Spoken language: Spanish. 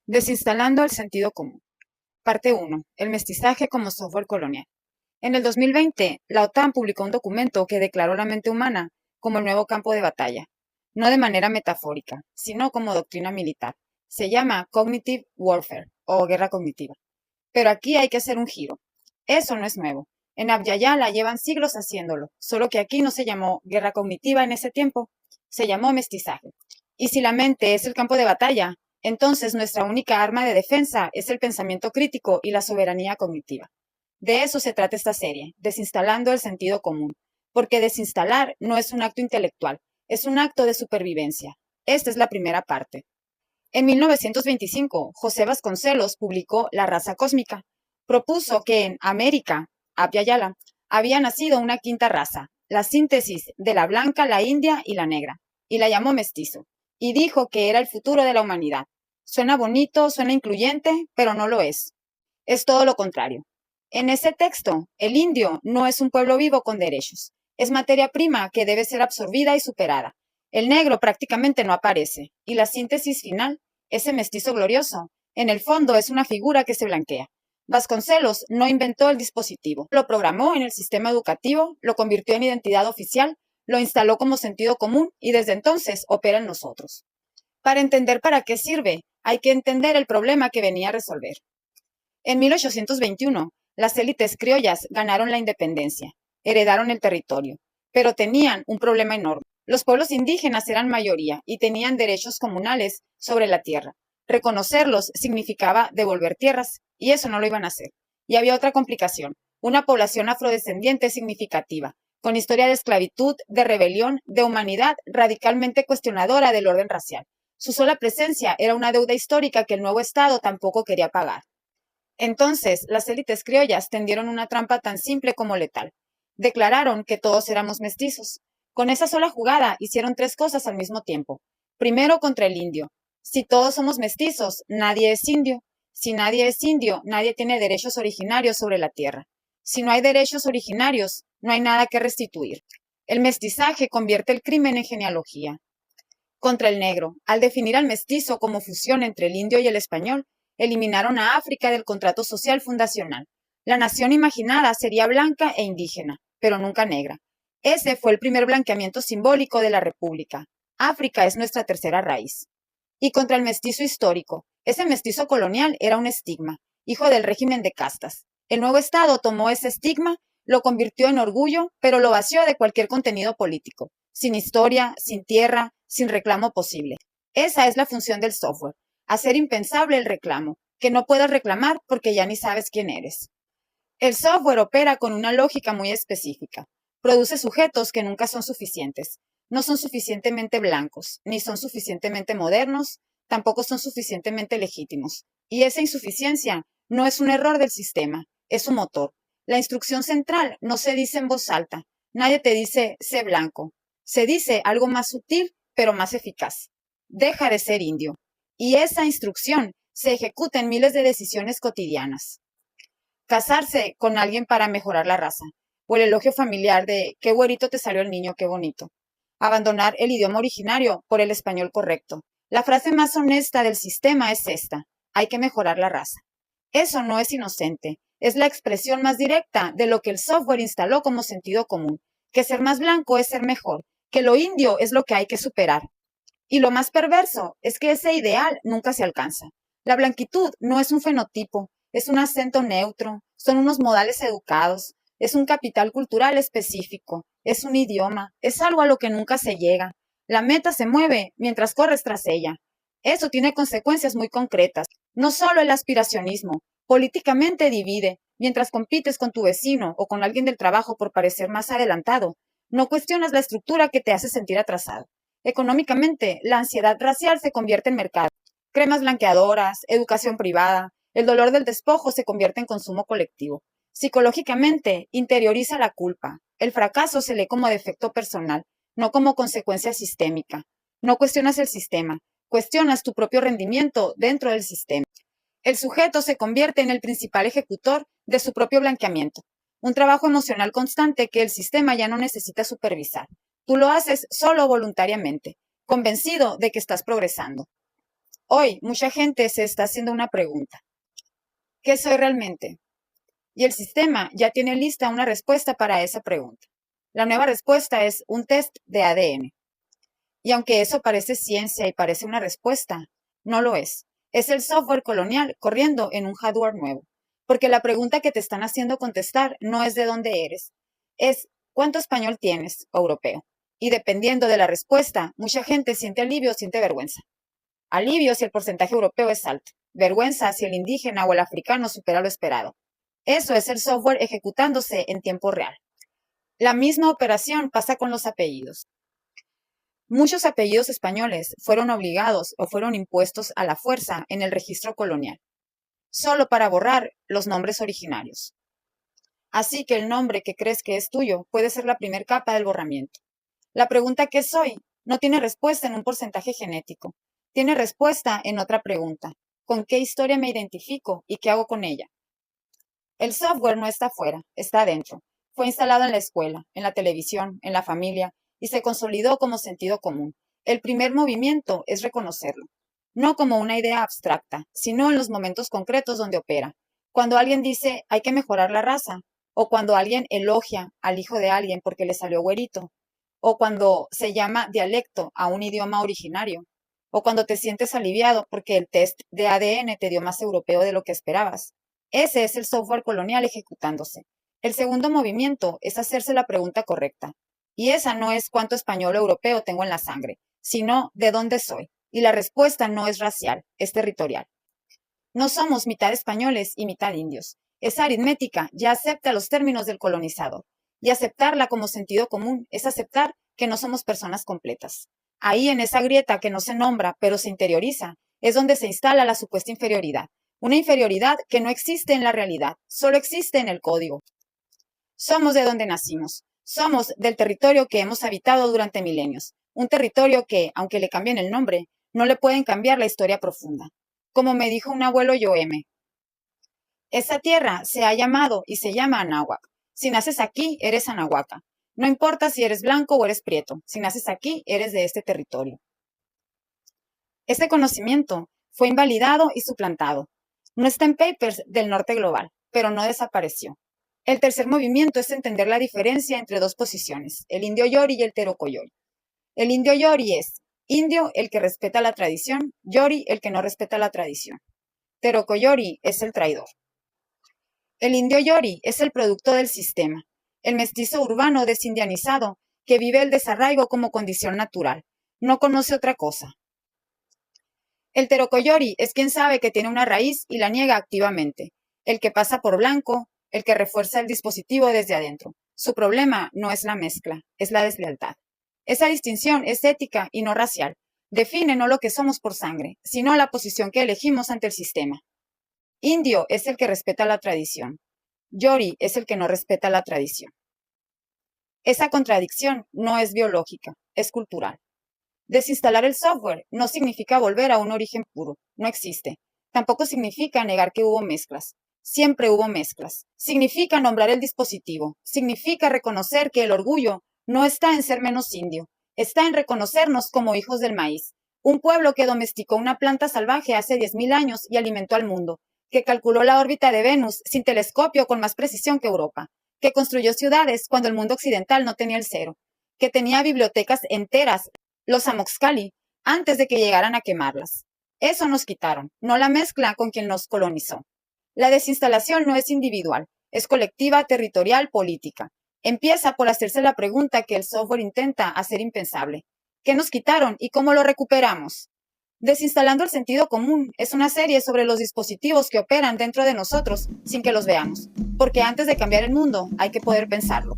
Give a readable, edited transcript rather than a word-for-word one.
Desinstalando el sentido común. Parte 1. El mestizaje como software colonial. En el 2020, la OTAN publicó un documento que declaró la mente humana como el nuevo campo de batalla, no de manera metafórica, sino como doctrina militar. Se llama Cognitive Warfare o guerra cognitiva. Pero aquí hay que hacer un giro. Eso no es nuevo. En Abya Yala llevan siglos haciéndolo, solo que aquí no se llamó guerra cognitiva en ese tiempo, se llamó mestizaje. Y si la mente es el campo de batalla, entonces nuestra única arma de defensa es el pensamiento crítico y la soberanía cognitiva. De eso se trata esta serie, desinstalando el sentido común, porque desinstalar no es un acto intelectual, es un acto de supervivencia. Esta es la primera parte. En 1925, José Vasconcelos publicó La raza cósmica. Propuso que en América, Abya Yala, había nacido una quinta raza, la síntesis de la blanca, la india y la negra, y la llamó mestizo, y dijo que era el futuro de la humanidad. Suena bonito, suena incluyente, pero no lo es. Es todo lo contrario. En ese texto, el indio no es un pueblo vivo con derechos, es materia prima que debe ser absorbida y superada. El negro prácticamente no aparece, y la síntesis final, ese mestizo glorioso, en el fondo es una figura que se blanquea. Vasconcelos no inventó el dispositivo, lo programó en el sistema educativo, lo convirtió en identidad oficial, lo instaló como sentido común y desde entonces opera en nosotros. Para entender para qué sirve, hay que entender el problema que venía a resolver. En 1821, las élites criollas ganaron la independencia, heredaron el territorio, pero tenían un problema enorme. Los pueblos indígenas eran mayoría y tenían derechos comunales sobre la tierra. Reconocerlos significaba devolver tierras, y eso no lo iban a hacer. Y había otra complicación, una población afrodescendiente significativa, con historia de esclavitud, de rebelión, de humanidad radicalmente cuestionadora del orden racial. Su sola presencia era una deuda histórica que el nuevo Estado tampoco quería pagar. Entonces, las élites criollas tendieron una trampa tan simple como letal. Declararon que todos éramos mestizos. Con esa sola jugada hicieron tres cosas al mismo tiempo. Primero, contra el indio. Si todos somos mestizos, nadie es indio. Si nadie es indio, nadie tiene derechos originarios sobre la tierra. Si no hay derechos originarios, no hay nada que restituir. El mestizaje convierte el crimen en genealogía. Contra el negro, al definir al mestizo como fusión entre el indio y el español, eliminaron a África del contrato social fundacional. La nación imaginada sería blanca e indígena, pero nunca negra. Ese fue el primer blanqueamiento simbólico de la República. África es nuestra tercera raíz. Y contra el mestizo histórico, ese mestizo colonial era un estigma, hijo del régimen de castas. El nuevo Estado tomó ese estigma, lo convirtió en orgullo, pero lo vació de cualquier contenido político, sin historia, sin tierra, sin reclamo posible. Esa es la función del software, hacer impensable el reclamo, que no puedas reclamar porque ya ni sabes quién eres. El software opera con una lógica muy específica. Produce sujetos que nunca son suficientes. No son suficientemente blancos, ni son suficientemente modernos, tampoco son suficientemente legítimos. Y esa insuficiencia no es un error del sistema, es un motor. La instrucción central no se dice en voz alta. Nadie te dice, sé blanco. Se dice algo más sutil, pero más eficaz. Deja de ser indio. Y esa instrucción se ejecuta en miles de decisiones cotidianas. Casarse con alguien para mejorar la raza, o el elogio familiar de qué güerito te salió el niño, qué bonito. Abandonar el idioma originario por el español correcto. La frase más honesta del sistema es esta: hay que mejorar la raza. Eso no es inocente, es la expresión más directa de lo que el software instaló como sentido común, que ser más blanco es ser mejor, que lo indio es lo que hay que superar. Y lo más perverso es que ese ideal nunca se alcanza. La blanquitud no es un fenotipo, es un acento neutro, son unos modales educados, es un capital cultural específico, es un idioma, es algo a lo que nunca se llega. La meta se mueve mientras corres tras ella. Eso tiene consecuencias muy concretas. No solo el aspiracionismo, políticamente divide, mientras compites con tu vecino o con alguien del trabajo por parecer más adelantado. No cuestionas la estructura que te hace sentir atrasado. Económicamente, la ansiedad racial se convierte en mercado. Cremas blanqueadoras, educación privada, el dolor del despojo se convierte en consumo colectivo. Psicológicamente, interioriza la culpa. El fracaso se lee como defecto personal, no como consecuencia sistémica. No cuestionas el sistema, cuestionas tu propio rendimiento dentro del sistema. El sujeto se convierte en el principal ejecutor de su propio blanqueamiento. Un trabajo emocional constante que el sistema ya no necesita supervisar. Tú lo haces solo voluntariamente, convencido de que estás progresando. Hoy, mucha gente se está haciendo una pregunta. ¿Qué soy realmente? Y el sistema ya tiene lista una respuesta para esa pregunta. La nueva respuesta es un test de ADN. Y aunque eso parece ciencia y parece una respuesta, no lo es. Es el software colonial corriendo en un hardware nuevo. Porque la pregunta que te están haciendo contestar no es de dónde eres, es cuánto español tienes o europeo. Y dependiendo de la respuesta, mucha gente siente alivio o siente vergüenza. Alivio si el porcentaje europeo es alto. Vergüenza si el indígena o el africano supera lo esperado. Eso es el software ejecutándose en tiempo real. La misma operación pasa con los apellidos. Muchos apellidos españoles fueron obligados o fueron impuestos a la fuerza en el registro colonial, solo para borrar los nombres originarios. Así que el nombre que crees que es tuyo puede ser la primer capa del borramiento. La pregunta ¿qué soy? No tiene respuesta en un porcentaje genético. Tiene respuesta en otra pregunta. ¿Con qué historia me identifico y qué hago con ella? El software no está afuera, está adentro. Fue instalado en la escuela, en la televisión, en la familia y se consolidó como sentido común. El primer movimiento es reconocerlo, no como una idea abstracta, sino en los momentos concretos donde opera. Cuando alguien dice hay que mejorar la raza, o cuando alguien elogia al hijo de alguien porque le salió güerito, o cuando se llama dialecto a un idioma originario, o cuando te sientes aliviado porque el test de ADN te dio más europeo de lo que esperabas. Ese es el software colonial ejecutándose. El segundo movimiento es hacerse la pregunta correcta. Y esa no es cuánto español o europeo tengo en la sangre, sino de dónde soy. Y la respuesta no es racial, es territorial. No somos mitad españoles y mitad indios. Esa aritmética ya acepta los términos del colonizador. Y aceptarla como sentido común es aceptar que no somos personas completas. Ahí en esa grieta que no se nombra, pero se interioriza, es donde se instala la supuesta inferioridad. Una inferioridad que no existe en la realidad, solo existe en el código. Somos de donde nacimos. Somos del territorio que hemos habitado durante milenios. Un territorio que, aunque le cambien el nombre, no le pueden cambiar la historia profunda. Como me dijo un abuelo Yoeme, esa tierra se ha llamado y se llama Anáhuac. Si naces aquí, eres anahuaca. No importa si eres blanco o eres prieto. Si naces aquí, eres de este territorio. Este conocimiento fue invalidado y suplantado. No está en papers del norte global, pero no desapareció. El tercer movimiento es entender la diferencia entre dos posiciones, el indio Yori y el Teroco Yori. El indio Yori es indio el que respeta la tradición, Yori el que no respeta la tradición. Teroco Yori es el traidor. El indio Yori es el producto del sistema, el mestizo urbano desindianizado que vive el desarraigo como condición natural. No conoce otra cosa. El Teroco Yori es quien sabe que tiene una raíz y la niega activamente, el que pasa por blanco, el que refuerza el dispositivo desde adentro. Su problema no es la mezcla, es la deslealtad. Esa distinción es ética y no racial. Define no lo que somos por sangre, sino la posición que elegimos ante el sistema. Indio es el que respeta la tradición. Yori es el que no respeta la tradición. Esa contradicción no es biológica, es cultural. Desinstalar el software no significa volver a un origen puro, no existe. Tampoco significa negar que hubo mezclas. Siempre hubo mezclas. Significa nombrar el dispositivo. Significa reconocer que el orgullo no está en ser menos indio, está en reconocernos como hijos del maíz. Un pueblo que domesticó una planta salvaje hace 10.000 años y alimentó al mundo, que calculó la órbita de Venus sin telescopio con más precisión que Europa, que construyó ciudades cuando el mundo occidental no tenía el cero, que tenía bibliotecas enteras, los Amoxcali, antes de que llegaran a quemarlas. Eso nos quitaron, no la mezcla con quien nos colonizó. La desinstalación no es individual, es colectiva, territorial, política. Empieza por hacerse la pregunta que el software intenta hacer impensable. ¿Qué nos quitaron y cómo lo recuperamos? Desinstalando el sentido común es una serie sobre los dispositivos que operan dentro de nosotros sin que los veamos, porque antes de cambiar el mundo hay que poder pensarlo.